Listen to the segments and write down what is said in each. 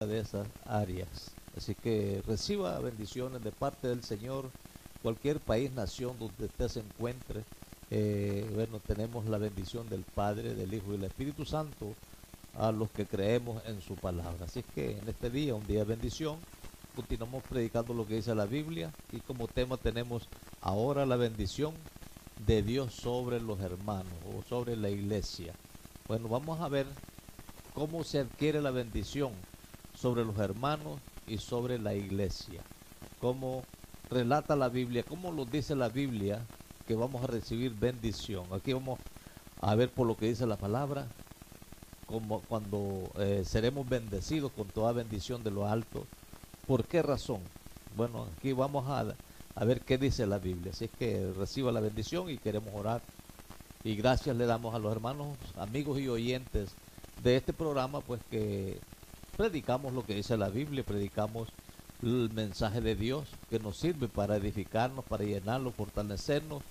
de esas áreas. Así que reciba bendiciones de parte del Señor, cualquier país, nación donde usted se encuentre. Bueno, tenemos la bendición del Padre, del Hijo y del Espíritu Santo a los que creemos en su palabra. Así que en este día, un día de bendición, continuamos predicando lo que dice la Biblia y como tema tenemos ahora la bendición de Dios sobre los hermanos o sobre la iglesia. Bueno, vamos a ver cómo se adquiere la bendición sobre los hermanos y sobre la iglesia. Cómo relata la Biblia, cómo lo dice la Biblia que vamos a recibir bendición. Aquí vamos a ver por lo que dice la palabra, como cuando seremos bendecidos con toda bendición de lo alto. ¿Por qué razón? Bueno, aquí vamos a ver qué dice la Biblia. Así que reciba la bendición y queremos orar. Y gracias le damos a los hermanos, amigos y oyentes de este programa, pues que predicamos lo que dice la Biblia, predicamos el mensaje de Dios que nos sirve para edificarnos, para llenarnos, fortalecernos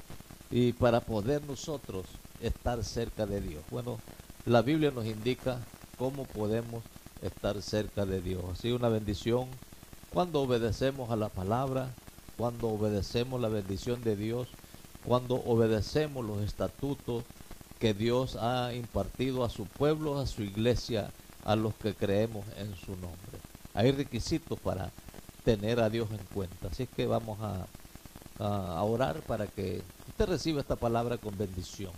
y para poder nosotros estar cerca de Dios. Bueno, la Biblia nos indica cómo podemos estar cerca de Dios. Así una bendición cuando obedecemos a la palabra, cuando obedecemos la bendición de Dios, cuando obedecemos los estatutos que Dios ha impartido a su pueblo, a su iglesia, a los que creemos en su nombre. Hay requisitos para tener a Dios en cuenta. Así que vamos a orar para que usted reciba esta palabra con bendición.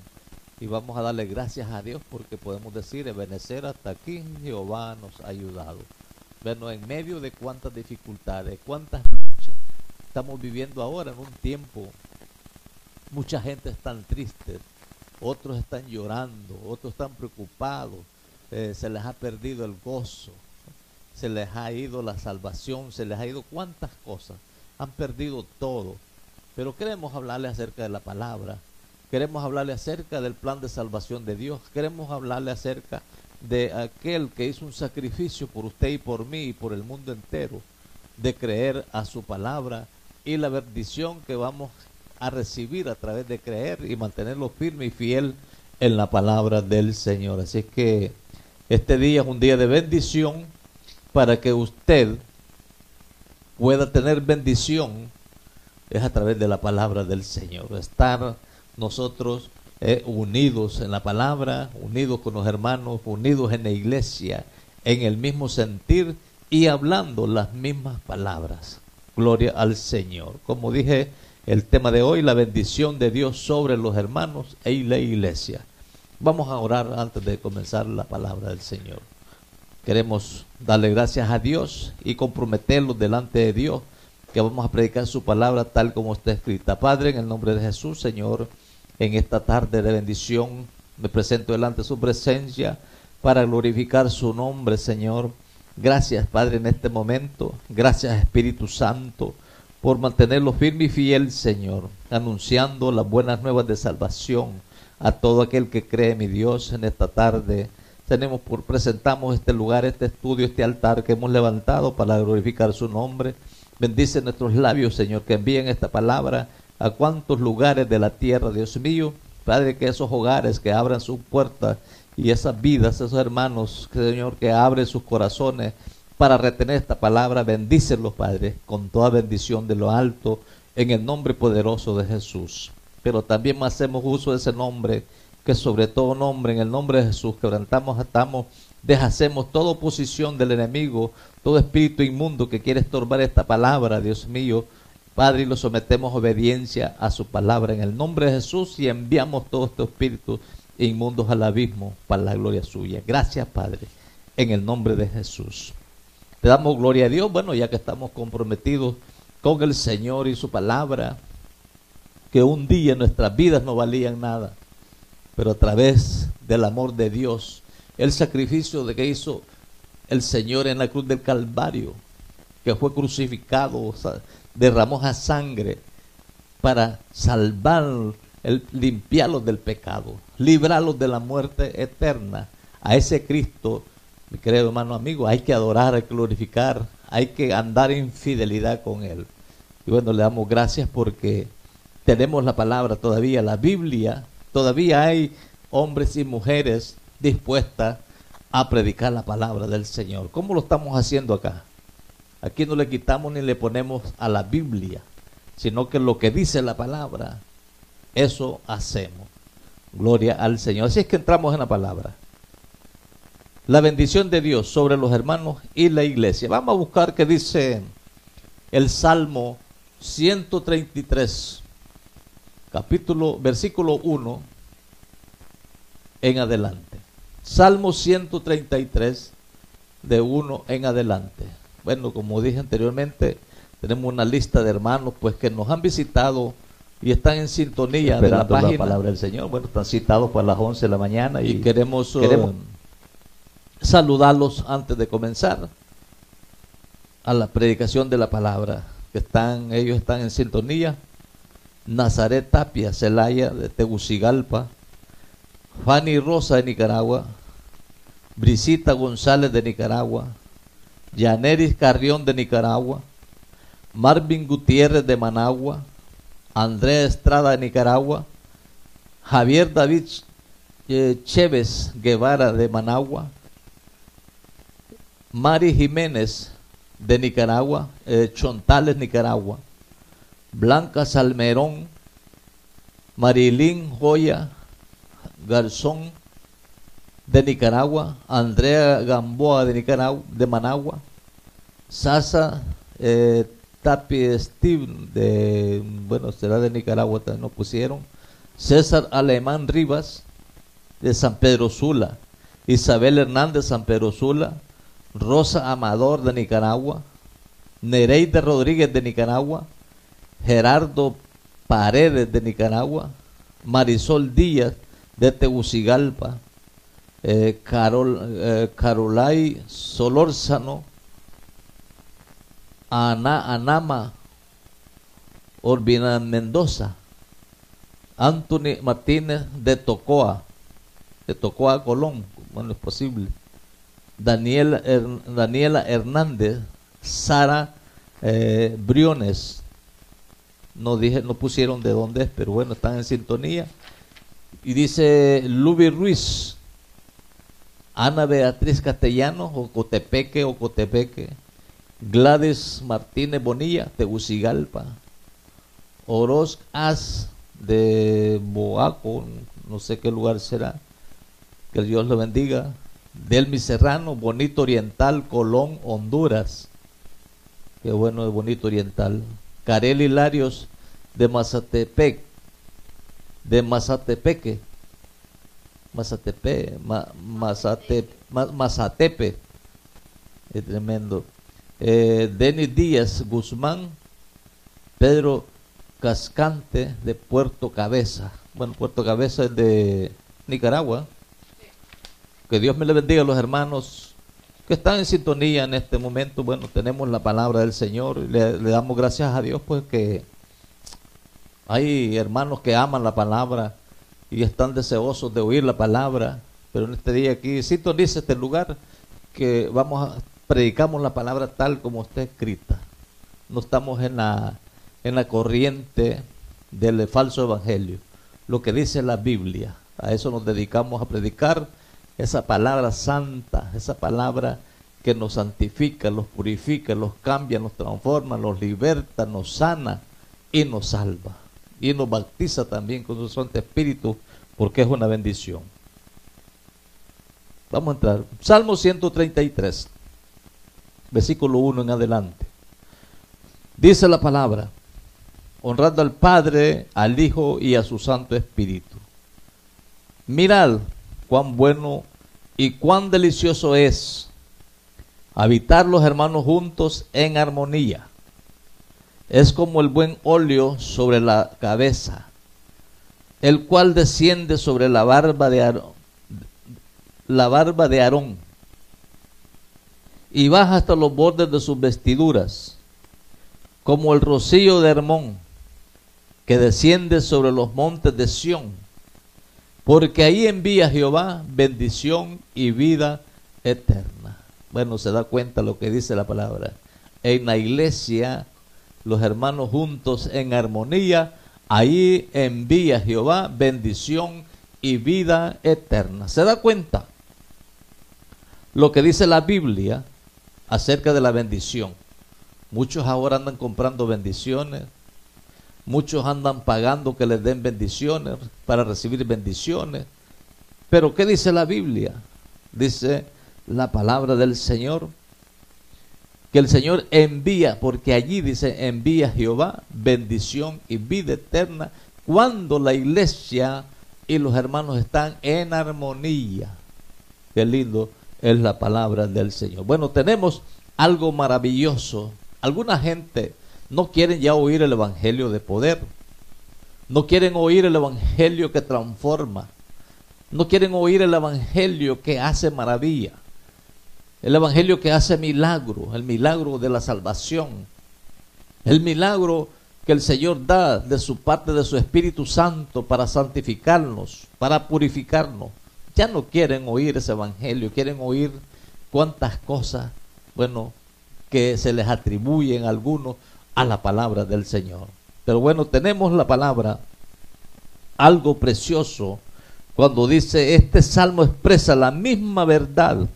Y vamos a darle gracias a Dios porque podemos decir, Ebenezer, hasta aquí Jehová nos ha ayudado. Bueno, en medio de cuántas dificultades, cuántas luchas estamos viviendo ahora en un tiempo, mucha gente está triste, otros están llorando, otros están preocupados, se les ha perdido el gozo, se les ha ido la salvación, se les ha ido cuántas cosas, han perdido todo. Pero queremos hablarle acerca de la palabra, queremos hablarle acerca del plan de salvación de Dios, queremos hablarle acerca de aquel que hizo un sacrificio por usted y por mí y por el mundo entero, de creer a su palabra y la bendición que vamos a recibir a través de creer y mantenerlo firme y fiel en la palabra del Señor. Así que este día es un día de bendición para que usted pueda tener bendición, es a través de la palabra del Señor. Estar nosotros unidos en la palabra, unidos con los hermanos, unidos en la iglesia, en el mismo sentir y hablando las mismas palabras. Gloria al Señor. Como dije, el tema de hoy, la bendición de Dios sobre los hermanos y la iglesia. Vamos a orar antes de comenzar la palabra del Señor. Queremos darle gracias a Dios y comprometerlos delante de Dios, que vamos a predicar su palabra tal como está escrita. Padre, en el nombre de Jesús, Señor, en esta tarde de bendición, me presento delante de su presencia para glorificar su nombre, Señor. Gracias, Padre, en este momento. Gracias, Espíritu Santo, por mantenerlo firme y fiel, Señor, anunciando las buenas nuevas de salvación a todo aquel que cree, mi Dios. En esta tarde presentamos este lugar, este estudio, este altar que hemos levantado para glorificar su nombre. Bendice nuestros labios, Señor, que envíen esta palabra a cuantos lugares de la tierra, Dios mío. Padre, que esos hogares que abran sus puertas y esas vidas, esos hermanos, Señor, que abren sus corazones para retener esta palabra, bendícelos, Padre, con toda bendición de lo alto, en el nombre poderoso de Jesús. Pero también hacemos uso de ese nombre, que sobre todo nombre, en el nombre de Jesús, quebrantamos, atamos, deshacemos toda oposición del enemigo, todo espíritu inmundo que quiere estorbar esta palabra, Dios mío, Padre, y lo sometemos a obediencia a su palabra, en el nombre de Jesús, y enviamos todos estos espíritus inmundos al abismo para la gloria suya. Gracias, Padre, en el nombre de Jesús. Le damos gloria a Dios, bueno, ya que estamos comprometidos con el Señor y su palabra, que un día nuestras vidas no valían nada, pero a través del amor de Dios, el sacrificio de que hizo el Señor en la cruz del Calvario, que fue crucificado, o sea, derramó esa sangre para salvar, limpiarlos del pecado, librarlos de la muerte eterna. A ese Cristo, mi querido hermano amigo, hay que adorar, hay que glorificar, hay que andar en fidelidad con Él. Y bueno, le damos gracias porque tenemos la palabra todavía, la Biblia, todavía hay hombres y mujeres dispuestas a predicar la palabra del Señor. ¿Cómo lo estamos haciendo acá? Aquí no le quitamos ni le ponemos a la Biblia, sino que lo que dice la palabra, eso hacemos. Gloria al Señor. Así es que entramos en la palabra. La bendición de Dios sobre los hermanos y la iglesia. Vamos a buscar qué dice el Salmo 133, versículo 1 en adelante. Salmo 133, de 1 en adelante. Bueno, como dije anteriormente, tenemos una lista de hermanos pues que nos han visitado y están en sintonía esperando de la página. La palabra del Señor. Bueno, están citados para las 11 de la mañana y queremos saludarlos antes de comenzar a la predicación de la palabra. Ellos están en sintonía. Nazaret Tapia Celaya de Tegucigalpa, Fanny Rosa de Nicaragua, Brisita González de Nicaragua, Yaneris Carrión de Nicaragua, Marvin Gutiérrez de Managua, Andrea Estrada de Nicaragua, Javier David Chévez Guevara de Managua, Mari Jiménez de Nicaragua, Chontales, Nicaragua, Blanca Salmerón, Marilyn Joya Garzón de Nicaragua, Andrea Gamboa de Nicaragua, de Managua, Sasa Tapi Steve será de Nicaragua, también nos pusieron, César Alemán Rivas de San Pedro Sula, Isabel Hernández San Pedro Sula, Rosa Amador de Nicaragua, Nereida Rodríguez de Nicaragua, Gerardo Paredes de Nicaragua, Marisol Díaz de Tegucigalpa, Carolay Solórzano, Anama Orbina Mendoza, Anthony Martínez de Tocoa Colón, bueno, es posible, Daniela Hernández, Sara Briones, no pusieron de dónde es, pero bueno, están en sintonía. Y dice Luby Ruiz, Ana Beatriz Castellanos, Ocotepeque, Gladys Martínez Bonilla, Tegucigalpa, Oroz As de Boaco, no sé qué lugar será, que Dios lo bendiga, Delmi Serrano, Bonito Oriental, Colón, Honduras, qué bueno de Bonito Oriental, Karel Hilarios de Mazatepe, es tremendo. Denis Díaz Guzmán, Pedro Cascante de Puerto Cabeza. Bueno, Puerto Cabeza es de Nicaragua. Que Dios me le bendiga a los hermanos que están en sintonía en este momento. Bueno, tenemos la palabra del Señor. Le damos gracias a Dios pues que hay hermanos que aman la palabra y están deseosos de oír la palabra. Pero en este día aquí, sintoniza este lugar que predicamos la palabra tal como está escrita. No estamos en la corriente del falso evangelio. Lo que dice la Biblia, a eso nos dedicamos a predicar esa palabra santa, esa palabra que nos santifica, los purifica, los cambia, nos transforma, nos liberta, nos sana y nos salva. Y nos bautiza también con su Santo Espíritu, porque es una bendición. Vamos a entrar. Salmo 133, versículo 1 en adelante. Dice la palabra: honrando al Padre, al Hijo y a su Santo Espíritu. Mirad cuán bueno y cuán delicioso es habitar los hermanos juntos en armonía. Es como el buen óleo sobre la cabeza, el cual desciende sobre la barba de Aarón, y baja hasta los bordes de sus vestiduras, como el rocío de Hermón, que desciende sobre los montes de Sión, porque ahí envía Jehová bendición y vida eterna. Bueno, se da cuenta lo que dice la palabra. En la iglesia, los hermanos juntos en armonía, ahí envía Jehová bendición y vida eterna. ¿Se da cuenta? lo que dice la Biblia acerca de la bendición. Muchos ahora andan comprando bendiciones, muchos andan pagando que les den bendiciones para recibir bendiciones. Pero ¿qué dice la Biblia? Dice la palabra del Señor, que el Señor envía, porque allí dice, envía Jehová bendición y vida eterna cuando la iglesia y los hermanos están en armonía. Qué lindo es la palabra del Señor. Bueno, tenemos algo maravilloso. Alguna gente no quieren ya oír el evangelio de poder, no quieren oír el evangelio que transforma, no quieren oír el evangelio que hace maravilla, el evangelio que hace milagro, el milagro de la salvación, el milagro que el Señor da de su parte, de su Espíritu Santo, para santificarnos, para purificarnos. Ya no quieren oír ese evangelio, quieren oír cuántas cosas, bueno, que se les atribuyen a algunos a la palabra del Señor. Pero bueno, tenemos la palabra, algo precioso, cuando dice, este salmo expresa la misma verdad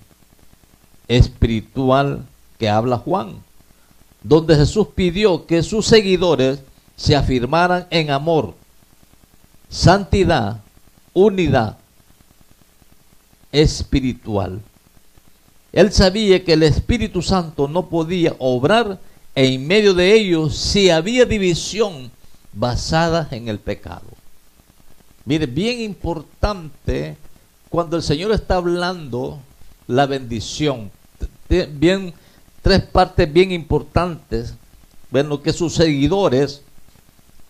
espiritual que habla Juan, donde Jesús pidió que sus seguidores se afirmaran en amor, santidad, unidad espiritual. Él sabía que el Espíritu Santo no podía obrar en medio de ellos si había división basada en el pecado. Mire, bien importante cuando el Señor está hablando la bendición. Bien, tres partes bien importantes. Bueno, que sus seguidores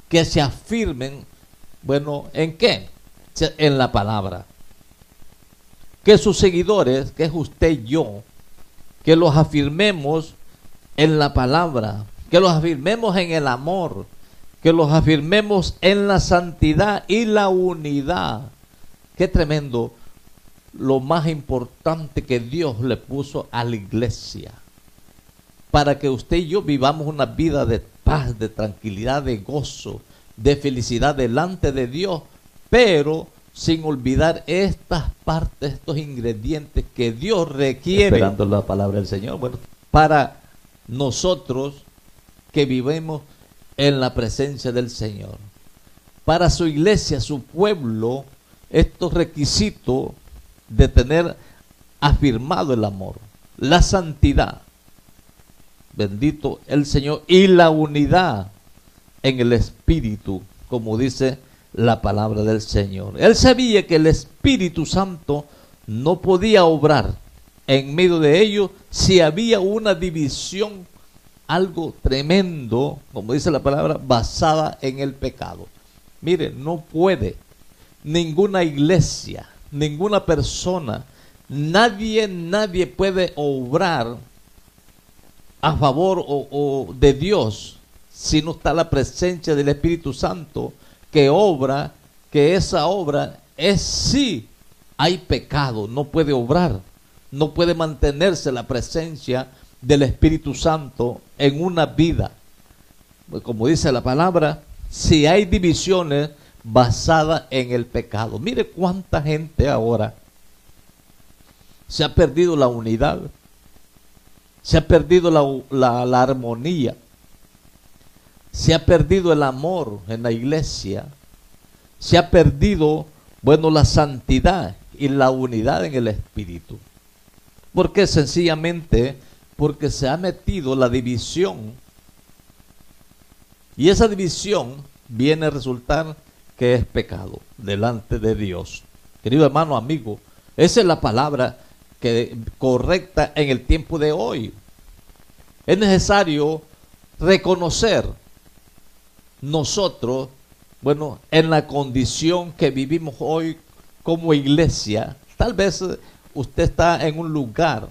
que se afirmen, bueno, ¿en qué? En la palabra. Que sus seguidores, que es usted y yo, que los afirmemos en la palabra, que los afirmemos en el amor, que los afirmemos en la santidad y la unidad. Qué tremendo, lo más importante que Dios le puso a la iglesia, para que usted y yo vivamos una vida de paz, de tranquilidad, de gozo, de felicidad delante de Dios, pero sin olvidar estas partes, estos ingredientes que Dios requiere, esperando la palabra del Señor, bueno, para nosotros que vivimos en la presencia del Señor. Para su iglesia, su pueblo, estos requisitos de tener afirmado el amor, la santidad, bendito el Señor, y la unidad en el Espíritu, como dice la palabra del Señor. Él sabía que el Espíritu Santo no podía obrar en medio de ellos si había una división, algo tremendo, como dice la palabra, basada en el pecado. Mire, no puede ninguna iglesia, ninguna persona, nadie puede obrar a favor o de Dios si no está la presencia del Espíritu Santo que obra, que esa obra es si hay pecado, no puede obrar, no puede mantenerse la presencia del Espíritu Santo en una vida. Como dice la palabra, si hay divisiones basadas en el pecado. Mire cuánta gente ahora se ha perdido la unidad, se ha perdido la armonía, se ha perdido el amor en la iglesia, se ha perdido, bueno, la santidad y la unidad en el Espíritu. ¿Por qué? Sencillamente porque se ha metido la división, y esa división viene a resultar que es pecado delante de Dios. Querido hermano, amigo, esa es la palabra correcta en el tiempo de hoy. Es necesario reconocer nosotros, bueno, en la condición que vivimos hoy como iglesia. Tal vez usted está en un lugar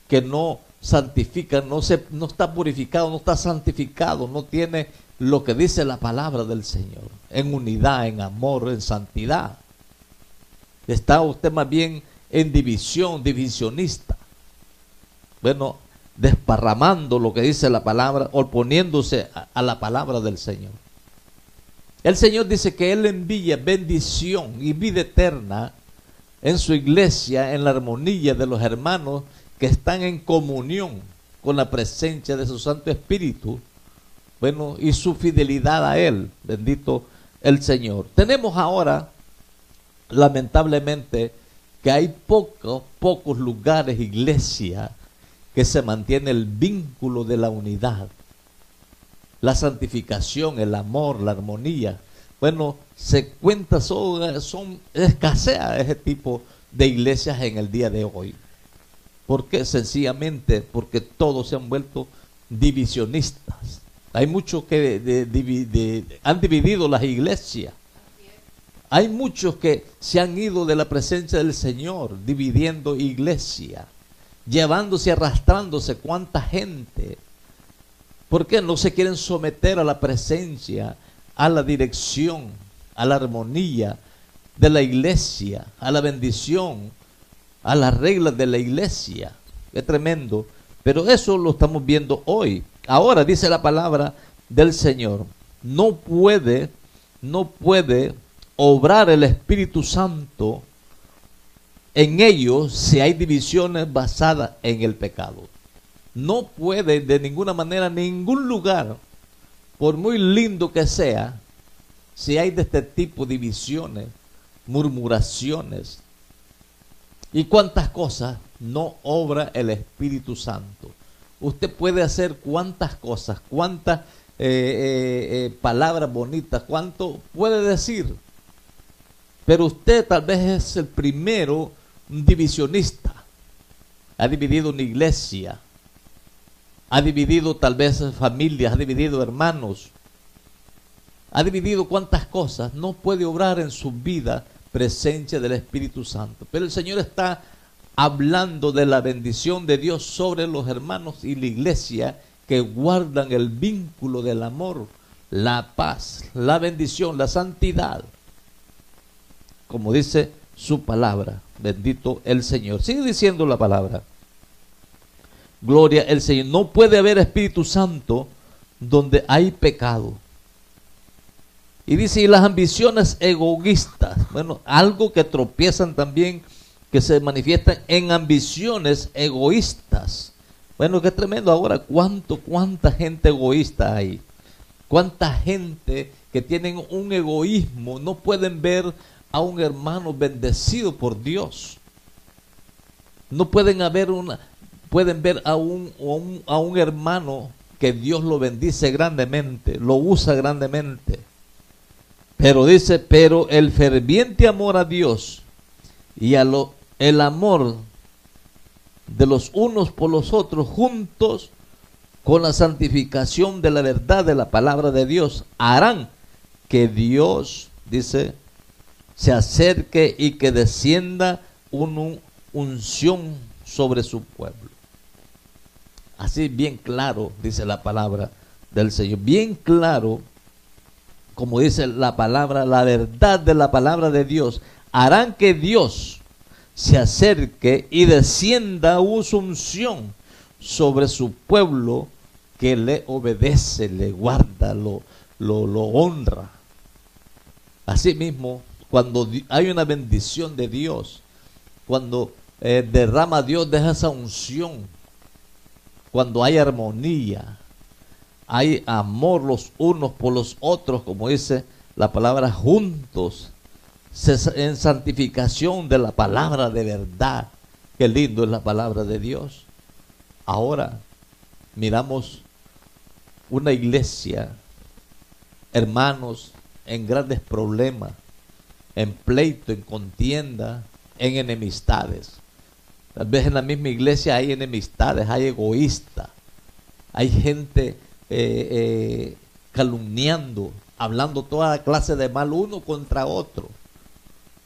que no santifica, no está purificado, no está santificado, no tiene lo que dice la palabra del Señor, en unidad, en amor, en santidad. Está usted más bien en división, divisionista. Bueno, desparramando lo que dice la palabra, oponiéndose a la palabra del Señor. El Señor dice que Él envía bendición y vida eterna en su iglesia, en la armonía de los hermanos que están en comunión con la presencia de su Santo Espíritu, bueno, y su fidelidad a Él, bendito el Señor. Tenemos ahora, lamentablemente, que hay pocos lugares, iglesia, que se mantiene el vínculo de la unidad, la santificación, el amor, la armonía. Bueno, se cuenta, escasea ese tipo de iglesias en el día de hoy. ¿Por qué? Sencillamente porque todos se han vuelto divisionistas. Hay muchos que han dividido las iglesias. Hay muchos que se han ido de la presencia del Señor, dividiendo iglesia, llevándose, arrastrándose cuánta gente. ¿Por qué no se quieren someter a la presencia, a la dirección, a la armonía de la iglesia, a la bendición, a las reglas de la iglesia? Es tremendo, pero eso lo estamos viendo hoy. Ahora dice la palabra del Señor, no puede obrar el Espíritu Santo en ellos si hay divisiones basadas en el pecado. No puede de ninguna manera, ningún lugar, por muy lindo que sea, si hay de este tipo de divisiones, murmuraciones y cuántas cosas, no obra el Espíritu Santo. Usted puede hacer cuántas cosas, cuántas palabras bonitas, cuánto puede decir, pero usted tal vez es el primero divisionista. Ha dividido una iglesia, ha dividido tal vez familias, ha dividido hermanos, ha dividido cuántas cosas. No puede obrar en su vida presencia del Espíritu Santo. Pero el Señor está hablando de la bendición de Dios sobre los hermanos y la iglesia que guardan el vínculo del amor, la paz, la bendición, la santidad, como dice su palabra. Bendito el Señor. Sigue diciendo la palabra. Gloria al Señor. No puede haber Espíritu Santo donde hay pecado. Y dice, y las ambiciones egoístas. Bueno, algo que tropiezan también, que se manifiestan en ambiciones egoístas. Bueno, qué tremendo ahora. Cuánta gente egoísta hay. Cuánta gente que tienen un egoísmo. No pueden ver a un hermano bendecido por Dios. No pueden ver a un hermano que Dios lo bendice grandemente, lo usa grandemente. Pero dice, pero el ferviente amor a Dios y el amor de los unos por los otros juntos con la santificación de la verdad de la palabra de Dios harán que Dios, dice, se acerque y que descienda una unción sobre su pueblo. Así bien claro dice la palabra del Señor, bien claro, como dice la palabra, la verdad de la palabra de Dios, harán que Dios se acerque y descienda su unción sobre su pueblo que le obedece, le guarda, lo honra. Asimismo, cuando hay una bendición de Dios, cuando derrama Dios de esa unción, cuando hay armonía, hay amor los unos por los otros, como dice la palabra, juntos, en santificación de la palabra de verdad. Qué lindo es la palabra de Dios. Ahora miramos una iglesia, hermanos, en grandes problemas, en pleito, en contienda, en enemistades. Tal vez en la misma iglesia hay enemistades, hay egoístas, hay gente calumniando, hablando toda clase de mal uno contra otro.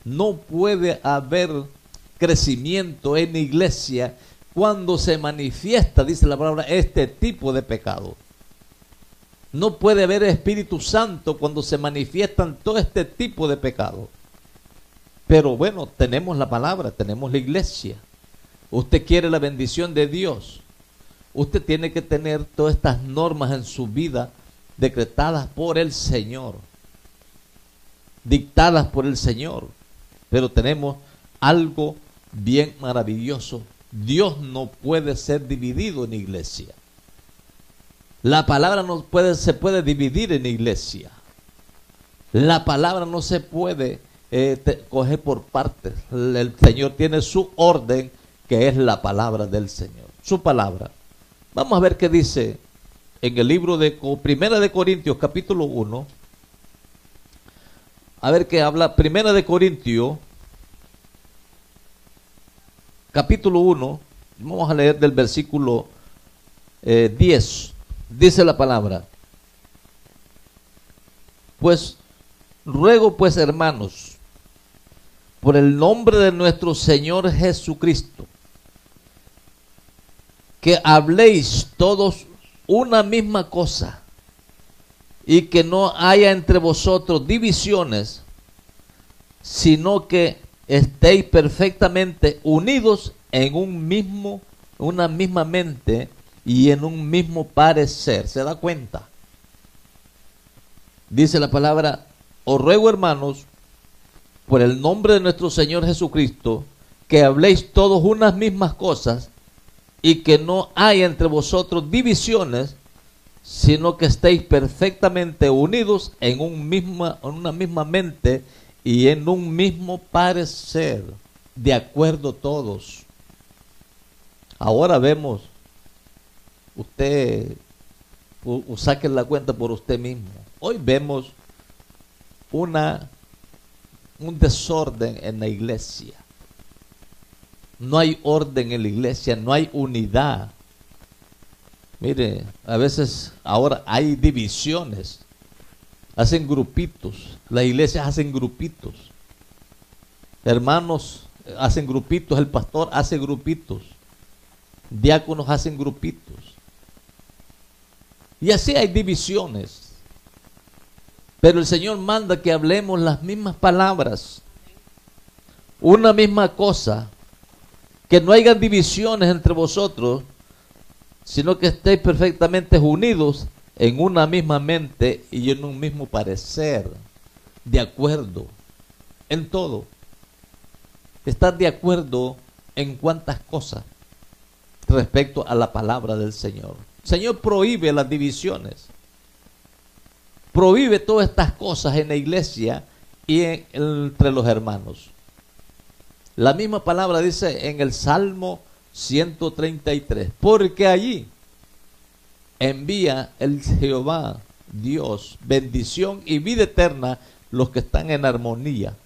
No puede haber crecimiento en la iglesia cuando se manifiesta, dice la palabra, este tipo de pecado. No puede haber Espíritu Santo cuando se manifiestan todo este tipo de pecado. Pero bueno, tenemos la palabra, tenemos la iglesia. Usted quiere la bendición de Dios. Usted tiene que tener todas estas normas en su vida decretadas por el Señor, dictadas por el Señor. Pero tenemos algo bien maravilloso. Dios no puede ser dividido en iglesia. La palabra se puede dividir en iglesia. La palabra no se puede coger por partes. El Señor tiene su orden, que es la palabra del Señor. Su palabra. Vamos a ver qué dice en el libro de Primera de Corintios, capítulo 1. A ver qué habla Primera de Corintios, capítulo 1. Vamos a leer del versículo 10. Dice la palabra: pues ruego pues, hermanos, por el nombre de nuestro Señor Jesucristo, que habléis todos una misma cosa, y que no haya entre vosotros divisiones, sino que estéis perfectamente unidos en una misma mente y en un mismo parecer. ¿Se da cuenta? Dice la palabra: os ruego, hermanos, por el nombre de nuestro Señor Jesucristo, que habléis todos unas mismas cosas, y que no haya entre vosotros divisiones, sino que estéis perfectamente unidos en una misma mente y en un mismo parecer, de acuerdo todos. Ahora vemos, usted saque la cuenta por usted mismo. Hoy vemos un desorden en la iglesia. No hay orden en la iglesia, no hay unidad. Mire, a veces ahora hay divisiones, hacen grupitos, las iglesias hacen grupitos, hermanos hacen grupitos, el pastor hace grupitos, diáconos hacen grupitos, y así hay divisiones. Pero el Señor manda que hablemos las mismas palabras, una misma cosa, que no haya divisiones entre vosotros, sino que estéis perfectamente unidos en una misma mente y en un mismo parecer, de acuerdo en todo. Estar de acuerdo en cuántas cosas respecto a la palabra del Señor. El Señor prohíbe las divisiones, prohíbe todas estas cosas en la iglesia y entre los hermanos. La misma palabra dice en el Salmo 133, porque allí envía el Jehová Dios bendición y vida eterna los que están en armonía.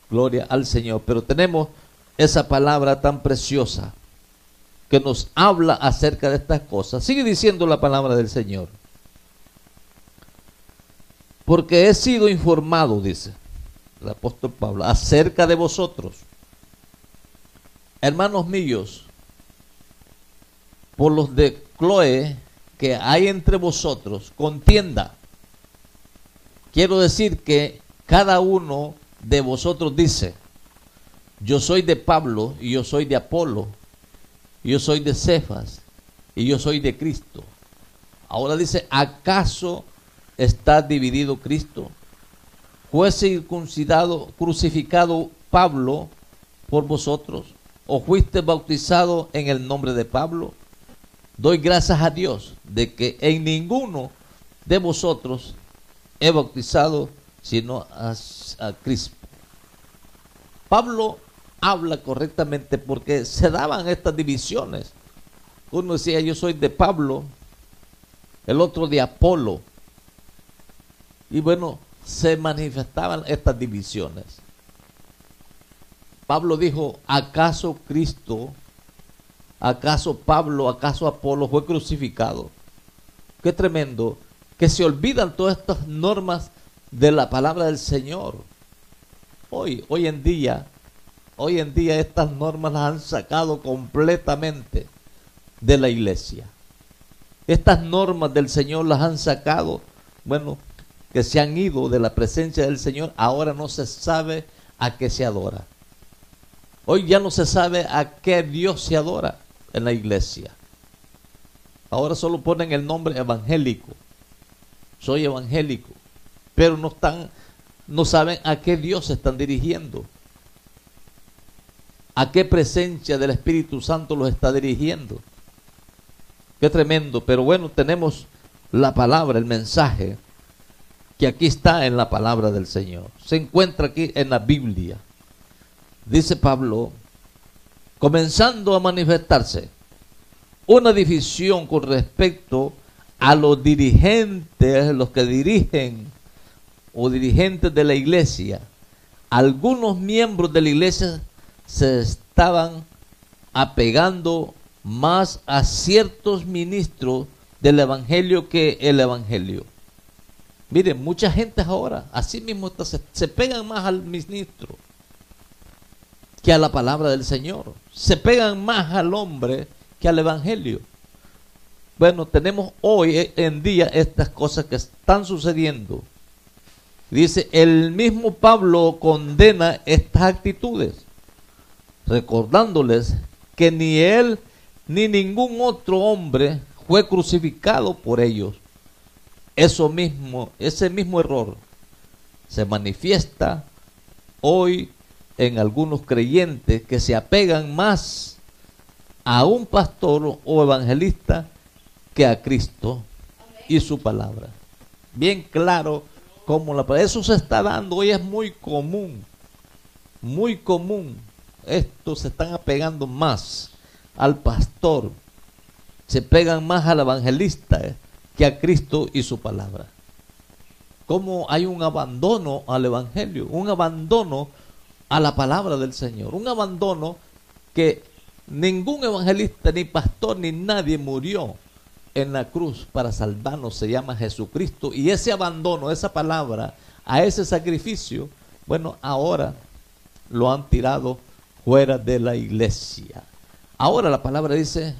Gloria al Señor. Pero tenemos esa palabra tan preciosa que nos habla acerca de estas cosas. Sigue diciendo la palabra del Señor: porque he sido informado, dice el apóstol Pablo, acerca de vosotros, hermanos míos, por los de Cloé, que hay entre vosotros contienda. Quiero decir que cada uno de vosotros dice: yo soy de Pablo, y yo soy de Apolo, y yo soy de Cefas, y yo soy de Cristo. Ahora dice: ¿acaso está dividido Cristo? ¿Fue crucificado Pablo por vosotros? ¿O fuiste bautizado en el nombre de Pablo? Doy gracias a Dios de que en ninguno de vosotros he bautizado sino a Cristo. Pablo habla correctamente porque se daban estas divisiones. Uno decía: yo soy de Pablo, el otro de Apolo. Y bueno, se manifestaban estas divisiones. Pablo dijo: ¿acaso Cristo, acaso Pablo, acaso Apolo fue crucificado? Qué tremendo que se olvidan todas estas normas de la palabra del Señor. Hoy en día estas normas las han sacado completamente de la iglesia. Estas normas del Señor las han sacado, bueno, que se han ido de la presencia del Señor. Ahora no se sabe a qué se adora. Hoy ya no se sabe a qué Dios se adora en la iglesia. Ahora solo ponen el nombre evangélico. Soy evangélico. Pero no saben a qué Dios se están dirigiendo. ¿A qué presencia del Espíritu Santo los está dirigiendo? Qué tremendo. Pero bueno, tenemos la palabra, el mensaje, que aquí está en la palabra del Señor. Se encuentra aquí en la Biblia. Dice Pablo, comenzando a manifestarse una división con respecto a los dirigentes, los que dirigen o dirigentes de la iglesia. Algunos miembros de la iglesia se estaban apegando más a ciertos ministros del evangelio que el evangelio. Miren, mucha gente ahora, así mismo se pegan más al ministro que a la palabra del Señor. Se pegan más al hombre que al evangelio. Bueno, tenemos hoy en día estas cosas que están sucediendo. Dice, el mismo Pablo condena estas actitudes, recordándoles que ni él ni ningún otro hombre fue crucificado por ellos. Ese mismo error se manifiesta hoy en algunos creyentes que se apegan más a un pastor o evangelista que a Cristo y su palabra. Bien claro cómo la palabra. Eso se está dando hoy, es muy común. Muy común. Estos se están apegando más al pastor. Se pegan más al evangelista que a Cristo y su palabra. Como hay un abandono al evangelio, un abandono a la palabra del Señor, un abandono que ningún evangelista, ni pastor, ni nadie murió en la cruz para salvarnos. Se llama Jesucristo, y ese abandono, esa palabra, a ese sacrificio, bueno, ahora lo han tirado fuera de la iglesia. Ahora la palabra dice,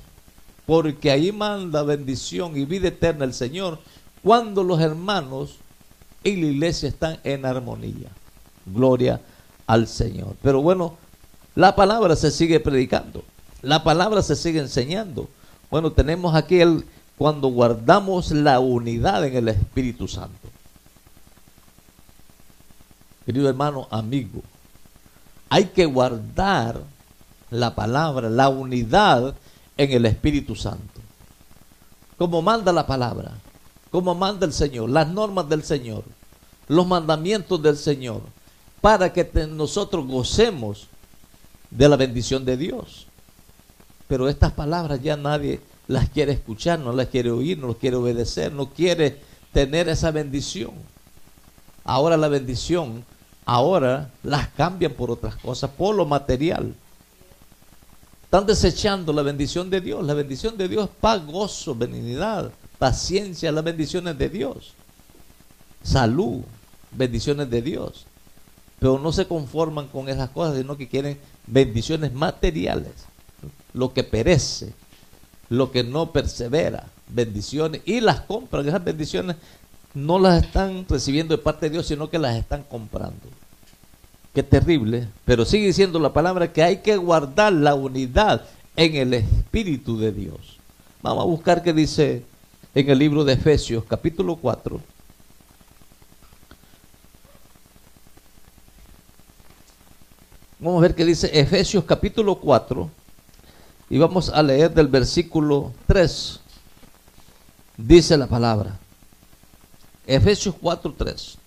porque ahí manda bendición y vida eterna el Señor cuando los hermanos y la iglesia están en armonía. Gloria al Señor. Pero bueno, la palabra se sigue predicando, la palabra se sigue enseñando. Bueno, tenemos aquí cuando guardamos la unidad en el Espíritu Santo. Querido hermano, amigo, hay que guardar la palabra, la unidad en el Espíritu Santo. Como manda la palabra, como manda el Señor, las normas del Señor, los mandamientos del Señor, para que nosotros gocemos de la bendición de Dios. Pero estas palabras ya nadie las quiere escuchar, no las quiere oír, no las quiere obedecer, no quiere tener esa bendición. Ahora la bendición, ahora las cambian por otras cosas, por lo material. Están desechando la bendición de Dios. La bendición de Dios es paz, gozo, benignidad, paciencia, las bendiciones de Dios. Salud, bendiciones de Dios. Pero no se conforman con esas cosas, sino que quieren bendiciones materiales. Lo que perece, lo que no persevera, bendiciones, y las compran. Esas bendiciones no las están recibiendo de parte de Dios, sino que las están comprando. Qué terrible, pero sigue diciendo la palabra que hay que guardar la unidad en el Espíritu de Dios. Vamos a buscar qué dice en el libro de Efesios, capítulo 4. Vamos a ver qué dice Efesios, capítulo 4, y vamos a leer del versículo 3. Dice la palabra, Efesios 4, 3.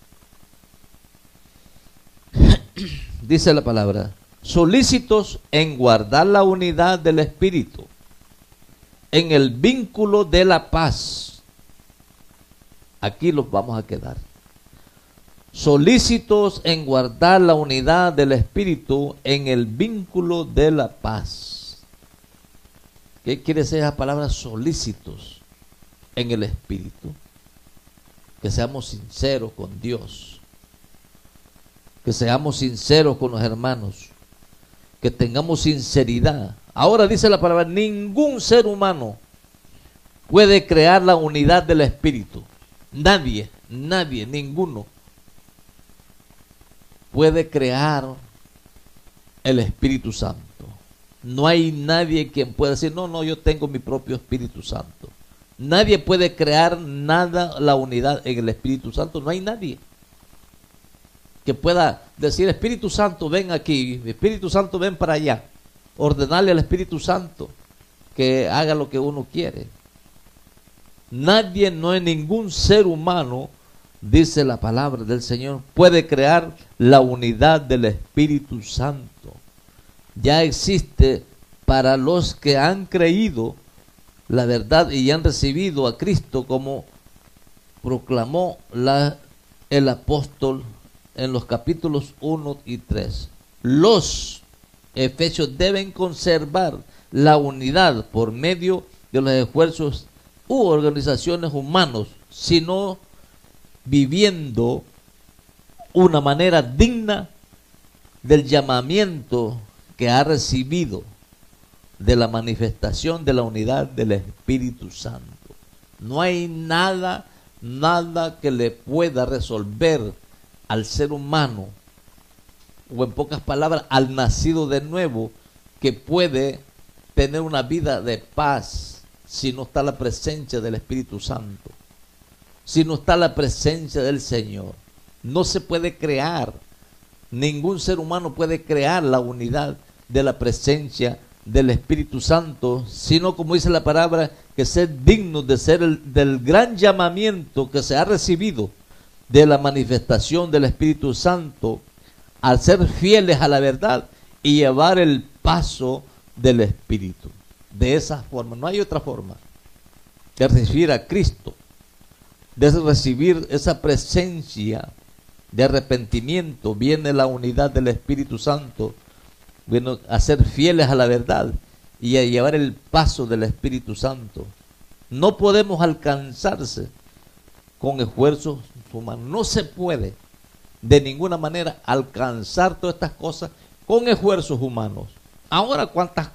Dice la palabra, solícitos en guardar la unidad del Espíritu, en el vínculo de la paz. Aquí los vamos a quedar. Solícitos en guardar la unidad del Espíritu, en el vínculo de la paz. ¿Qué quiere decir esa palabra solícitos en el Espíritu? Que seamos sinceros con Dios, que seamos sinceros con los hermanos, que tengamos sinceridad. Ahora dice la palabra, ningún ser humano puede crear la unidad del Espíritu. Nadie, ninguno puede crear el Espíritu Santo. No hay nadie quien pueda decir, no, yo tengo mi propio Espíritu Santo. Nadie puede crear nada, la unidad en el Espíritu Santo. No hay nadie que pueda decir, Espíritu Santo, ven aquí, Espíritu Santo, ven para allá. ordenarle al Espíritu Santo que haga lo que uno quiere. Nadie, no hay ningún ser humano, dice la palabra del Señor, puede crear la unidad del Espíritu Santo. Ya existe para los que han creído la verdad y han recibido a Cristo, como proclamó el apóstol en los capítulos 1 y 3. Los efesios deben conservar la unidad por medio de los esfuerzos u organizaciones humanos, sino viviendo una manera digna del llamamiento que ha recibido de la manifestación de la unidad del Espíritu Santo. No hay nada que le pueda resolver al ser humano, o en pocas palabras, al nacido de nuevo, que puede tener una vida de paz si no está la presencia del Espíritu Santo, si no está la presencia del Señor. No se puede crear, ningún ser humano puede crear la unidad de la presencia del Espíritu Santo, sino, como dice la palabra, que ser dignos de ser del gran llamamiento que se ha recibido de la manifestación del Espíritu Santo, al ser fieles a la verdad y llevar el paso del Espíritu. De esa forma, no hay otra forma de recibir a Cristo, de recibir esa presencia de arrepentimiento. Viene la unidad del Espíritu Santo, viene a ser fieles a la verdad y a llevar el paso del Espíritu Santo. No podemos alcanzarse con esfuerzos humanos. No se puede de ninguna manera alcanzar todas estas cosas con esfuerzos humanos. Ahora, ¿cuántas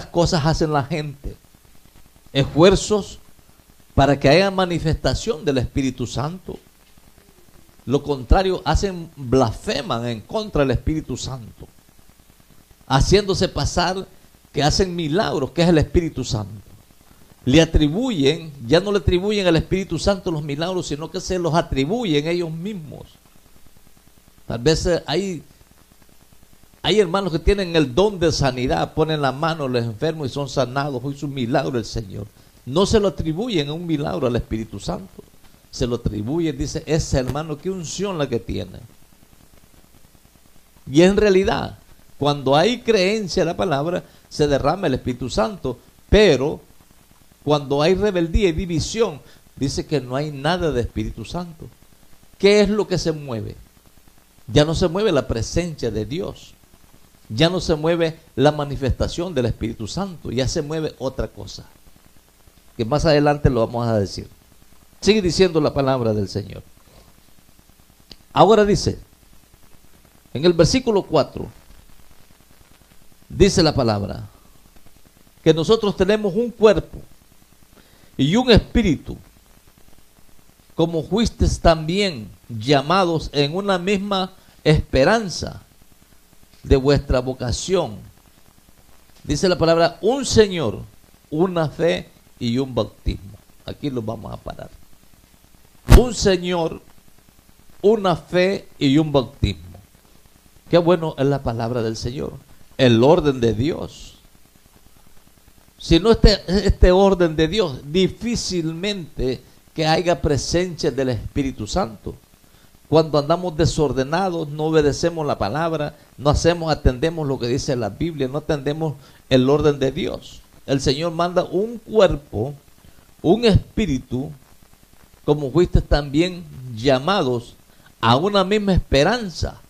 cosas hacen la gente? Esfuerzos para que haya manifestación del Espíritu Santo. Lo contrario, blasfeman en contra del Espíritu Santo, haciéndose pasar que hacen milagros, que es el Espíritu Santo. Le atribuyen, ya no le atribuyen al Espíritu Santo los milagros, sino que se los atribuyen ellos mismos. Tal vez hay hermanos que tienen el don de sanidad, ponen la mano a los enfermos y son sanados. Hoy es un milagro del Señor. No se lo atribuyen a un milagro al Espíritu Santo, se lo atribuyen, dice, ese hermano, qué unción la que tiene. Y en realidad, cuando hay creencia en la palabra, se derrama el Espíritu Santo. Pero cuando hay rebeldía y división, dice que no hay nada de Espíritu Santo. ¿Qué es lo que se mueve? Ya no se mueve la presencia de Dios, ya no se mueve la manifestación del Espíritu Santo, ya se mueve otra cosa, que más adelante lo vamos a decir. Sigue diciendo la palabra del Señor. Ahora dice, en el versículo 4, dice la palabra, que nosotros tenemos un cuerpo y un espíritu, como fuisteis también llamados en una misma esperanza de vuestra vocación. Dice la palabra, un Señor, una fe y un bautismo. Aquí lo vamos a parar. Un Señor, una fe y un bautismo. Qué bueno es la palabra del Señor, el orden de Dios. Si no este orden de Dios, difícilmente que haya presencia del Espíritu Santo. Cuando andamos desordenados, no obedecemos la palabra, no atendemos lo que dice la Biblia, no atendemos el orden de Dios. El Señor manda un cuerpo, un espíritu, como fuiste también llamados a una misma esperanza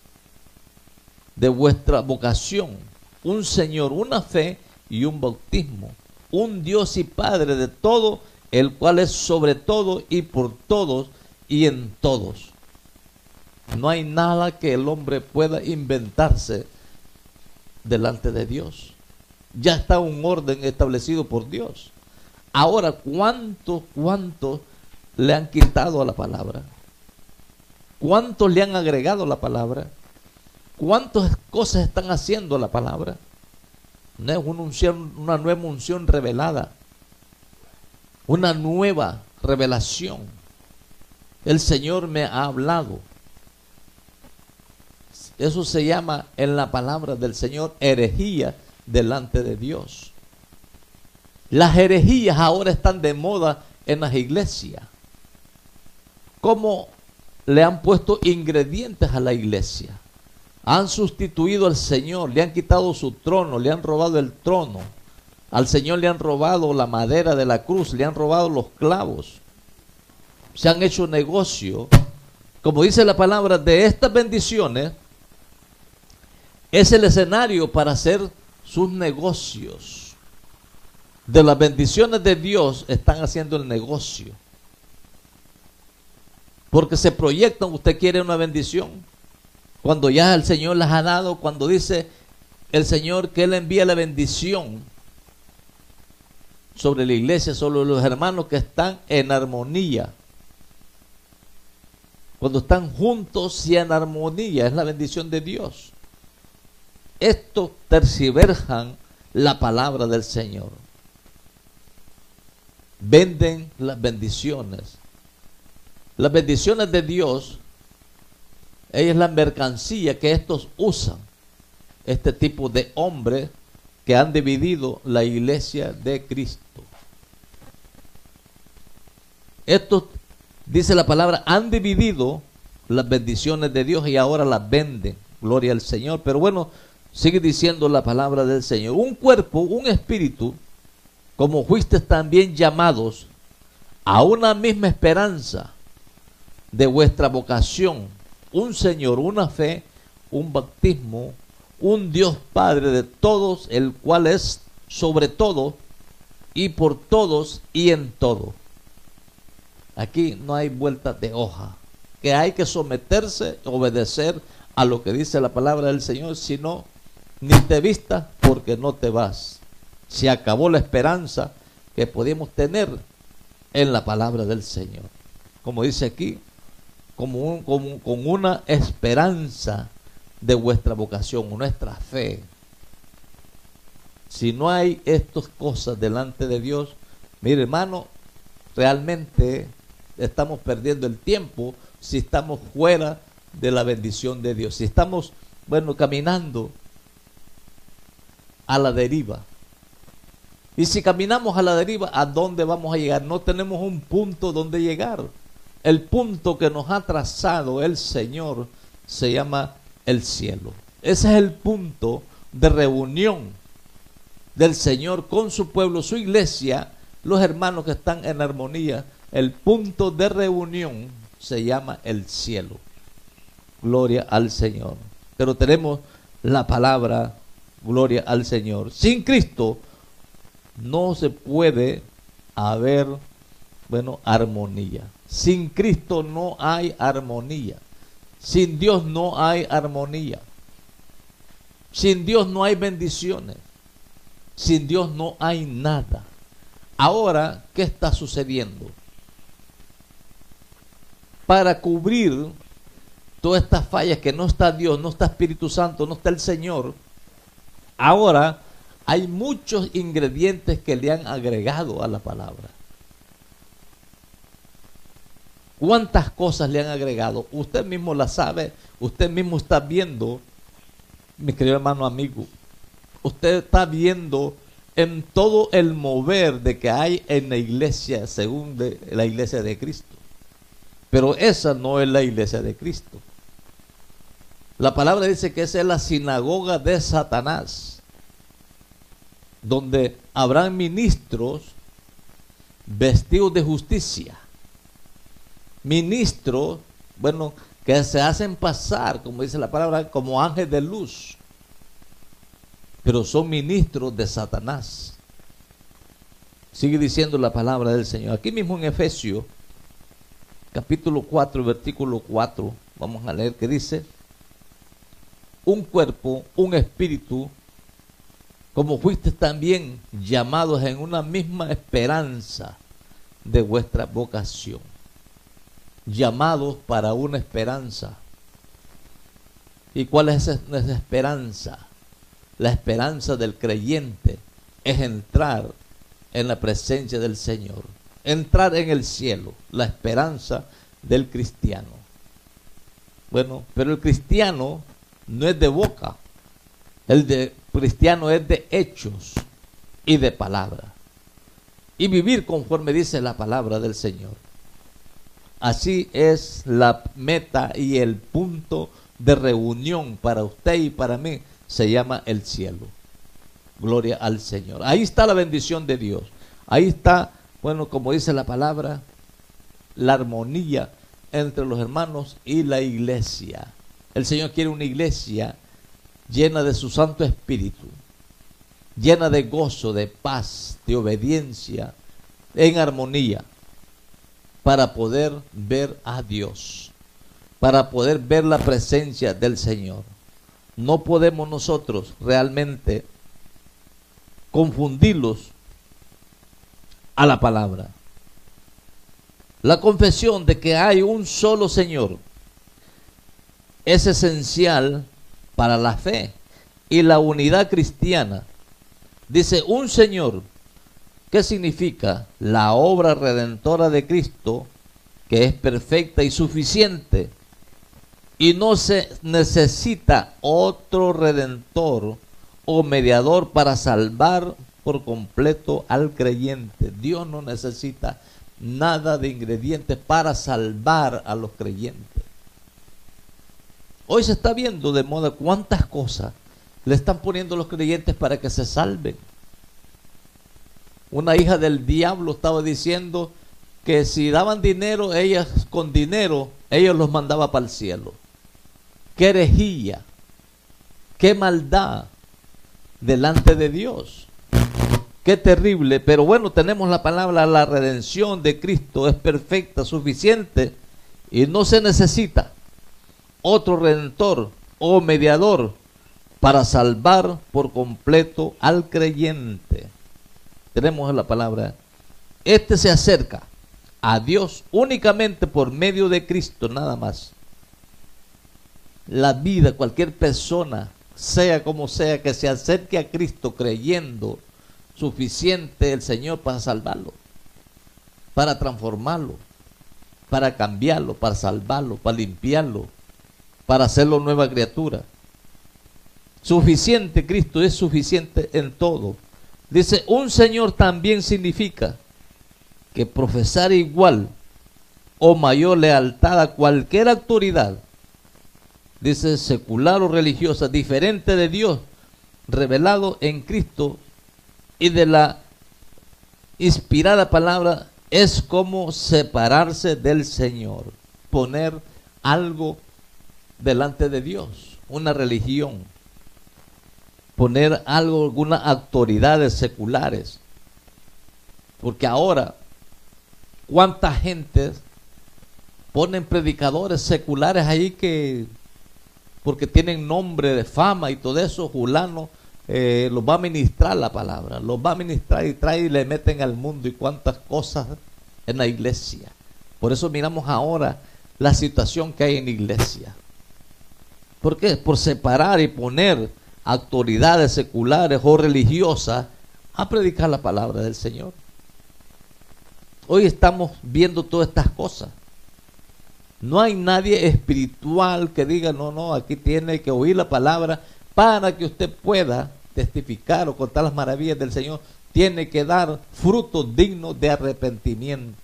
de vuestra vocación. Un Señor, una fe y un bautismo. Un Dios y Padre de todo, el cual es sobre todo y por todos y en todos. No hay nada que el hombre pueda inventarse delante de Dios. Ya está un orden establecido por Dios. Ahora, ¿cuánto le han quitado a la palabra? ¿Cuánto le han agregado a la palabra? ¿Cuántas cosas están haciendo a la palabra? No es una nueva unción revelada, una nueva revelación. El Señor me ha hablado. Eso se llama en la palabra del Señor herejía delante de Dios. Las herejías ahora están de moda en las iglesias. ¿Cómo le han puesto ingredientes a la iglesia? Han sustituido al Señor, le han quitado su trono, le han robado el trono. Al Señor le han robado la madera de la cruz, le han robado los clavos. Se han hecho negocio. Como dice la palabra, de estas bendiciones es el escenario para hacer sus negocios. De las bendiciones de Dios están haciendo el negocio. Porque se proyectan, usted quiere una bendición. Cuando ya el Señor las ha dado, cuando dice el Señor que Él envía la bendición sobre la iglesia, sobre los hermanos que están en armonía. Cuando están juntos y en armonía, es la bendición de Dios. Estos tergiversan la palabra del Señor. Venden las bendiciones. Las bendiciones de Dios, ella es la mercancía que estos usan. Este tipo de hombres que han dividido la iglesia de Cristo. Estos, dice la palabra, han dividido las bendiciones de Dios y ahora las venden. Gloria al Señor. Pero bueno, sigue diciendo la palabra del Señor. Un cuerpo, un espíritu, como fuisteis también llamados a una misma esperanza de vuestra vocación, un Señor, una fe, un bautismo, un Dios Padre de todos, el cual es sobre todo y por todos y en todo. Aquí no hay vuelta de hoja, que hay que someterse, obedecer a lo que dice la palabra del Señor, si no, ni te vistas porque no te vas. Se acabó la esperanza que podíamos tener en la palabra del Señor. Como dice aquí, con una esperanza de vuestra vocación, nuestra fe. Si no hay estas cosas delante de Dios, mire hermano, realmente estamos perdiendo el tiempo si estamos fuera de la bendición de Dios. Si estamos, caminando a la deriva. Y si caminamos a la deriva, ¿a dónde vamos a llegar? No tenemos un punto donde llegar. El punto que nos ha trazado el Señor se llama el cielo. Ese es el punto de reunión del Señor con su pueblo, su iglesia, los hermanos que están en armonía. El punto de reunión se llama el cielo. Gloria al Señor. Pero tenemos la palabra, gloria al Señor. Sin Cristo no se puede haber, armonía. Sin Cristo no hay armonía. Sin Dios no hay armonía. Sin Dios no hay bendiciones. Sin Dios no hay nada. Ahora, ¿qué está sucediendo? Para cubrir todas estas fallas que no está Dios, no está Espíritu Santo, no está el Señor, ahora hay muchos ingredientes que le han agregado a la palabra. ¿Cuántas cosas le han agregado? Usted mismo la sabe, usted mismo está viendo, mi querido hermano amigo, usted está viendo en todo el mover de que hay en la iglesia, según la iglesia de Cristo. Pero esa no es la iglesia de Cristo. La palabra dice que esa es la sinagoga de Satanás, donde habrán ministros vestidos de justicia. Ministros, que se hacen pasar, como dice la palabra, como ángeles de luz. Pero son ministros de Satanás. Sigue diciendo la palabra del Señor. Aquí mismo en Efesios, capítulo 4, versículo 4, vamos a leer que dice: un cuerpo, un espíritu, como fuiste también llamados en una misma esperanza de vuestra vocación. Llamados para una esperanza. ¿Y cuál es esa esperanza? La esperanza del creyente es entrar en la presencia del Señor, entrar en el cielo, la esperanza del cristiano. Pero el cristiano no es de boca, El de cristiano es de hechos y de palabra. Y vivir conforme dice la palabra del Señor. Así es la meta y el punto de reunión para usted y para mí. Se llama el cielo. Gloria al Señor. Ahí está la bendición de Dios. Ahí está, bueno, como dice la palabra, la armonía entre los hermanos y la iglesia. El Señor quiere una iglesia llena de su Santo Espíritu, llena de gozo, de paz, de obediencia, en armonía, para poder ver a Dios, para poder ver la presencia del Señor. No podemos nosotros realmente confundirlos a la palabra. La confesión de que hay un solo Señor es esencial para la fe y la unidad cristiana. Dice un Señor. ¿Qué significa? La obra redentora de Cristo, que es perfecta y suficiente, y no se necesita otro redentor o mediador para salvar por completo al creyente. Dios no necesita nada de ingredientes para salvar a los creyentes. Hoy se está viendo de moda cuántas cosas le están poniendo los creyentes para que se salven. Una hija del diablo estaba diciendo que si daban dinero, ellas con dinero, ellos los mandaba para el cielo. Qué herejía, qué maldad delante de Dios. Qué terrible, pero bueno, tenemos la palabra, la redención de Cristo es perfecta, suficiente, y no se necesita otro redentor o mediador para salvar por completo al creyente. Tenemos la palabra, este se acerca a Dios únicamente por medio de Cristo, nada más. La vida, cualquier persona, sea como sea, que se acerque a Cristo creyendo, suficiente el Señor para salvarlo, para transformarlo, para cambiarlo, para salvarlo, para limpiarlo, para hacerlo nueva criatura. Suficiente, Cristo es suficiente en todo. Dice, un Señor también significa que profesar igual o mayor lealtad a cualquier autoridad, dice, secular o religiosa, diferente de Dios, revelado en Cristo y de la inspirada palabra, es como separarse del Señor, poner algo delante de Dios, una religión, poner algo, algunas autoridades seculares. Porque ahora, ¿cuánta gente ponen predicadores seculares ahí que, porque tienen nombre de fama y todo eso, fulano los va a ministrar la palabra, los va a ministrar y trae y le meten al mundo y cuántas cosas en la iglesia? Por eso miramos ahora la situación que hay en la iglesia. ¿Por qué? Por separar y poner autoridades seculares o religiosas a predicar la palabra del Señor. Hoy estamos viendo todas estas cosas. No hay nadie espiritual que diga, no, aquí tiene que oír la palabra para que usted pueda testificar o contar las maravillas del Señor. Tiene que dar frutos dignos de arrepentimiento.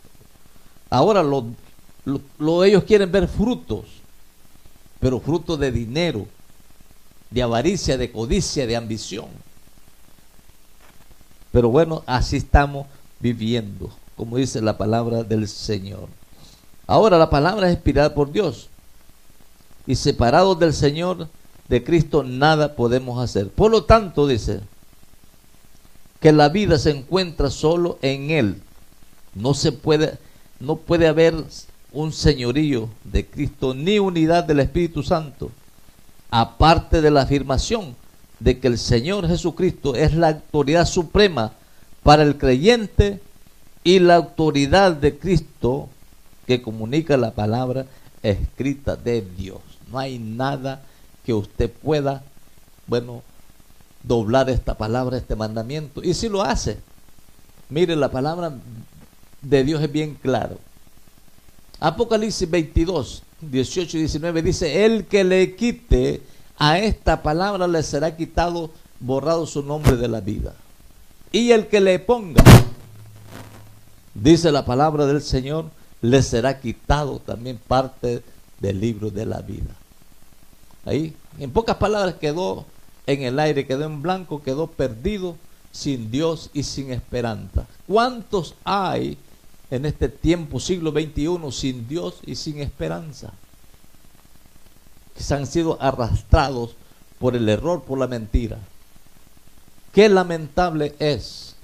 Ahora ellos quieren ver frutos, pero frutos de dinero, de avaricia, de codicia, de ambición. Pero bueno, así estamos viviendo, como dice la palabra del Señor. Ahora la palabra es inspirada por Dios, y separados del Señor, de Cristo, nada podemos hacer. Por lo tanto, dice que la vida se encuentra solo en Él. No puede haber un señorío de Cristo ni unidad del Espíritu Santo, aparte de la afirmación de que el Señor Jesucristo es la autoridad suprema para el creyente y la autoridad de Cristo que comunica la palabra escrita de Dios. No hay nada que usted pueda, doblar esta palabra, este mandamiento. Y si lo hace, mire, la palabra de Dios es bien claro. Apocalipsis 22, 18 y 19 dice, el que le quite a esta palabra le será quitado, borrado su nombre de la vida. Y el que le ponga, dice la palabra del Señor, le será quitado también parte del libro de la vida. Ahí, en pocas palabras, quedó en el aire, quedó en blanco, quedó perdido, sin Dios y sin esperanza. ¿Cuántos hay en este tiempo, siglo XXI, sin Dios y sin esperanza? Que se han sido arrastrados por el error, por la mentira. Qué lamentable es,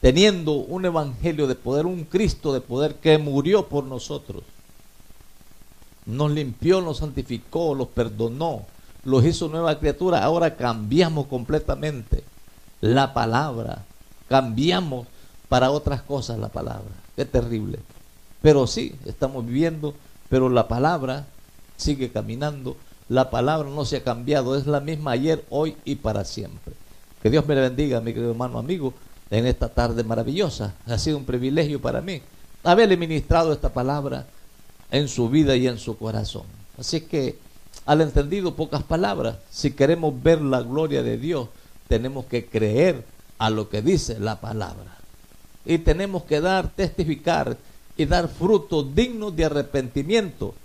teniendo un evangelio de poder, un Cristo de poder que murió por nosotros, nos limpió, nos santificó, los perdonó, los hizo nueva criatura. Ahora cambiamos completamente la palabra, cambiamos para otras cosas la palabra. Qué terrible. Pero sí, estamos viviendo, pero la palabra sigue caminando. La palabra no se ha cambiado, es la misma ayer, hoy y para siempre. Que Dios me le bendiga, mi querido hermano, amigo, en esta tarde maravillosa. Ha sido un privilegio para mí haberle ministrado esta palabra en su vida y en su corazón. Así que, al entendido, pocas palabras, si queremos ver la gloria de Dios, tenemos que creer a lo que dice la palabra. Y tenemos que testificar y dar frutos dignos de arrepentimiento,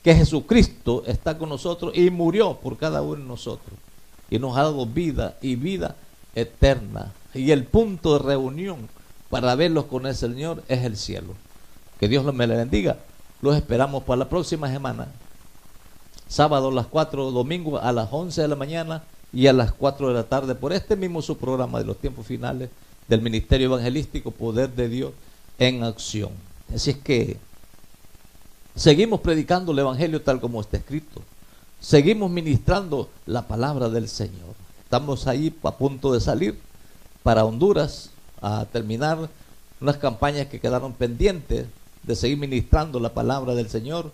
que Jesucristo está con nosotros y murió por cada uno de nosotros. Y nos ha dado vida y vida eterna. Y el punto de reunión para verlos con el Señor es el cielo. Que Dios me le bendiga. Los esperamos para la próxima semana. Sábado a las 4, domingo a las 11 de la mañana y a las 4 de la tarde por este mismo su programa de los tiempos finales del Ministerio Evangelístico Poder de Dios en Acción. Así es que seguimos predicando el Evangelio tal como está escrito. Seguimos ministrando la palabra del Señor. Estamos ahí a punto de salir para Honduras a terminar unas campañas que quedaron pendientes de seguir ministrando la palabra del Señor,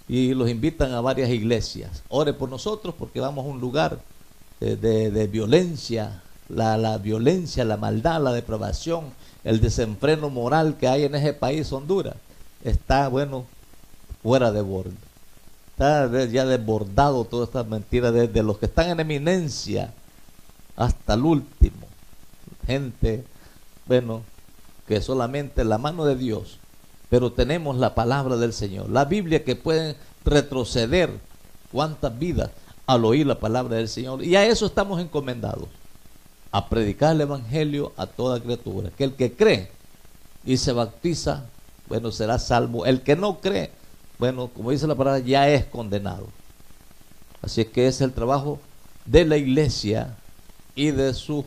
y los invitan a varias iglesias. Ore por nosotros porque vamos a un lugar de violencia, la violencia, la maldad, la depravación, el desenfreno moral que hay en ese país, Honduras. Está, fuera de borde. Está ya desbordado toda esta mentira, desde los que están en eminencia hasta el último. Gente, que solamente la mano de Dios, pero tenemos la palabra del Señor, la Biblia, que pueden retroceder cuántas vidas al oír la palabra del Señor. Y a eso estamos encomendados, a predicar el Evangelio a toda criatura. Que el que cree y se bautiza, será salvo. El que no cree, como dice la palabra, ya es condenado. Así es que ese es el trabajo de la iglesia y de sus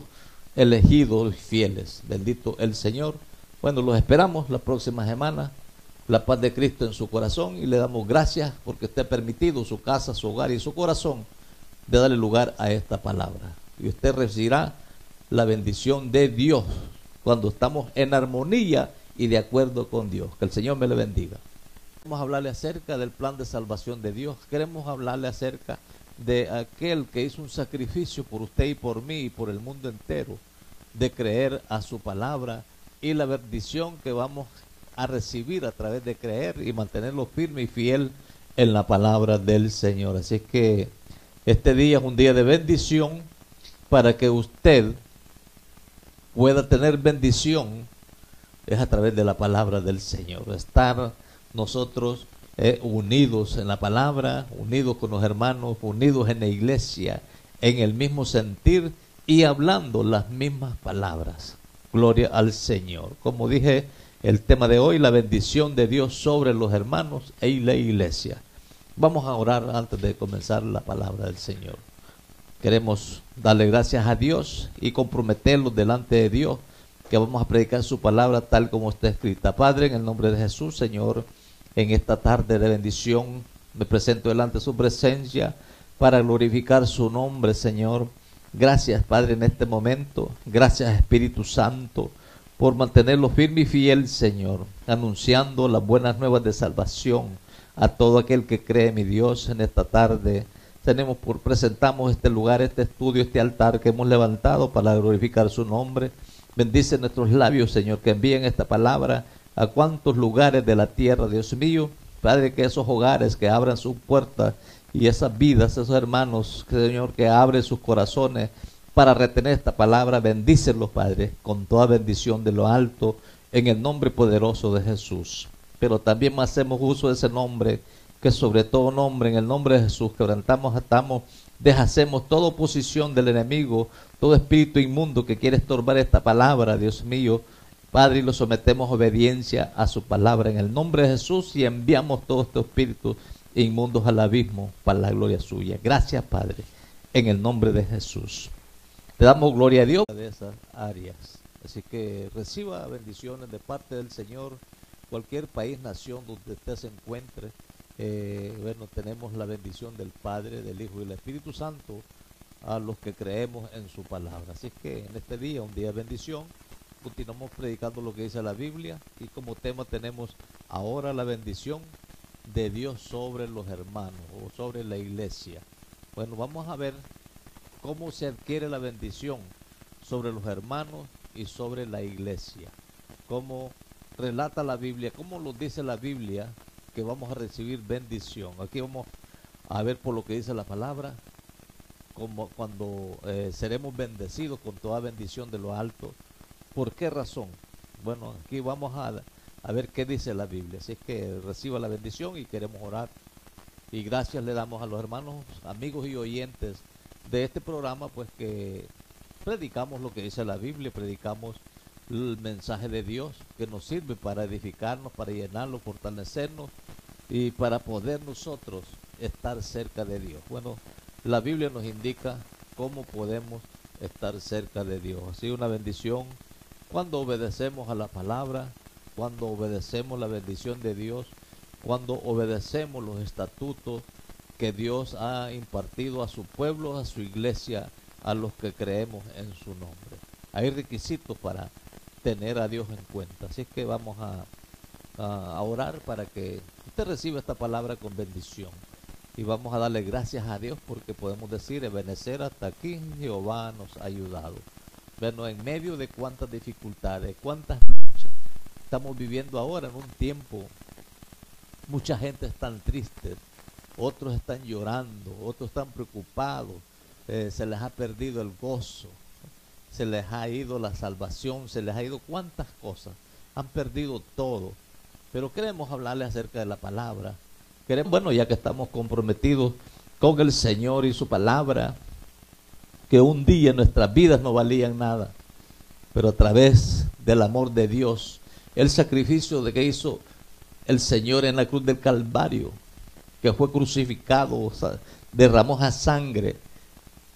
elegidos fieles. Bendito el Señor. Los esperamos la próxima semana. La paz de Cristo en su corazón, y le damos gracias porque esté permitido su casa, su hogar y su corazón de darle lugar a esta palabra. Y usted recibirá la bendición de Dios cuando estamos en armonía y de acuerdo con Dios. Que el Señor me le bendiga. Queremos hablarle acerca del plan de salvación de Dios. Queremos hablarle acerca de aquel que hizo un sacrificio por usted y por mí y por el mundo entero, de creer a su palabra y la bendición que vamos a recibir a través de creer y mantenerlo firme y fiel en la palabra del Señor. Así es que este día es un día de bendición para que usted pueda tener bendición. Es a través de la palabra del Señor. Estar nosotros unidos en la palabra, unidos con los hermanos, unidos en la iglesia, en el mismo sentir y hablando las mismas palabras. Gloria al Señor. Como dije, el tema de hoy, la bendición de Dios sobre los hermanos y la iglesia. Vamos a orar antes de comenzar la palabra del Señor. Queremos darle gracias a Dios y comprometerlos delante de Dios, que vamos a predicar su palabra tal como está escrita. Padre, en el nombre de Jesús, Señor, en esta tarde de bendición, me presento delante de su presencia para glorificar su nombre, Señor. Gracias, Padre, en este momento. Gracias, Espíritu Santo, por mantenerlo firme y fiel, Señor, anunciando las buenas nuevas de salvación a todo aquel que cree, mi Dios. En esta tarde presentamos este lugar, este estudio, este altar que hemos levantado para glorificar su nombre. Bendice nuestros labios, Señor, que envíen esta palabra a cuantos lugares de la tierra, Dios mío. Padre, que esos hogares que abran sus puertas, y esas vidas, esos hermanos, Señor, que abren sus corazones para retener esta palabra. Bendícelos, Padre, con toda bendición de lo alto, en el nombre poderoso de Jesús. Pero también hacemos uso de ese nombre, que sobre todo nombre, en el nombre de Jesús, quebrantamos, atamos, deshacemos toda oposición del enemigo, todo espíritu inmundo que quiere estorbar esta palabra, Dios mío, Padre, y lo sometemos a obediencia a su palabra en el nombre de Jesús, y enviamos todos estos espíritus inmundos al abismo para la gloria suya. Gracias, Padre, en el nombre de Jesús. Te damos gloria a Dios de esas áreas. Así que reciba bendiciones de parte del Señor, cualquier país, nación donde usted se encuentre. Bueno, tenemos la bendición del Padre, del Hijo y del Espíritu Santo a los que creemos en su palabra. Así que en este día, un día de bendición, continuamos predicando lo que dice la Biblia, y como tema tenemos ahora la bendición de Dios sobre los hermanos o sobre la iglesia. Bueno, vamos a ver cómo se adquiere la bendición sobre los hermanos y sobre la iglesia. Cómo relata la Biblia, cómo lo dice la Biblia que vamos a recibir bendición. Aquí vamos a ver por lo que dice la palabra, como cuando seremos bendecidos con toda bendición de lo alto. ¿Por qué razón? Bueno, aquí vamos a ver qué dice la Biblia. Así que reciba la bendición y queremos orar. Y gracias le damos a los hermanos, amigos y oyentes de este programa, pues que predicamos lo que dice la Biblia, predicamos el mensaje de Dios que nos sirve para edificarnos, para llenarnos, fortalecernos y para poder nosotros estar cerca de Dios. Bueno, la Biblia nos indica cómo podemos estar cerca de Dios. Así una bendición cuando obedecemos a la palabra, cuando obedecemos la bendición de Dios, cuando obedecemos los estatutos que Dios ha impartido a su pueblo, a su iglesia, a los que creemos en su nombre. Hay requisitos para tener a Dios en cuenta. Así que vamos a orar para que usted reciba esta palabra con bendición. Y vamos a darle gracias a Dios porque podemos decir, Ebenezer, hasta aquí Jehová nos ha ayudado. Bueno, en medio de cuántas dificultades, cuántas luchas estamos viviendo ahora en un tiempo, mucha gente está triste, otros están llorando, otros están preocupados, se les ha perdido el gozo, se les ha ido la salvación, se les ha ido cuántas cosas, han perdido todo. Pero queremos hablarles acerca de la palabra. Bueno, ya que estamos comprometidos con el Señor y su palabra, que un día nuestras vidas no valían nada, pero a través del amor de Dios, el sacrificio de que hizo el Señor en la cruz del Calvario, que fue crucificado, o sea, derramó esa sangre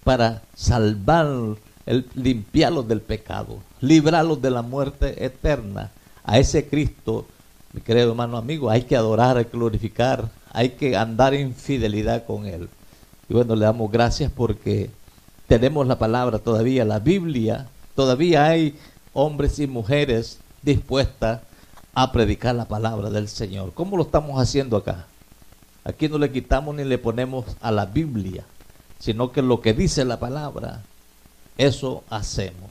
para salvar, limpiarlos del pecado, librarlos de la muerte eterna. A ese Cristo, mi querido hermano amigo, hay que adorar, hay que glorificar, hay que andar en fidelidad con Él. Y bueno, le damos gracias porque tenemos la palabra todavía, la Biblia, todavía hay hombres y mujeres dispuestas a predicar la palabra del Señor. ¿Cómo lo estamos haciendo acá? Aquí no le quitamos ni le ponemos a la Biblia, sino que lo que dice la palabra, eso hacemos.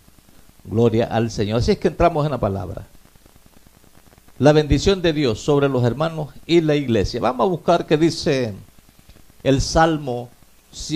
Gloria al Señor. Así es que entramos en la palabra. La bendición de Dios sobre los hermanos y la iglesia. Vamos a buscar qué dice el Salmo 100.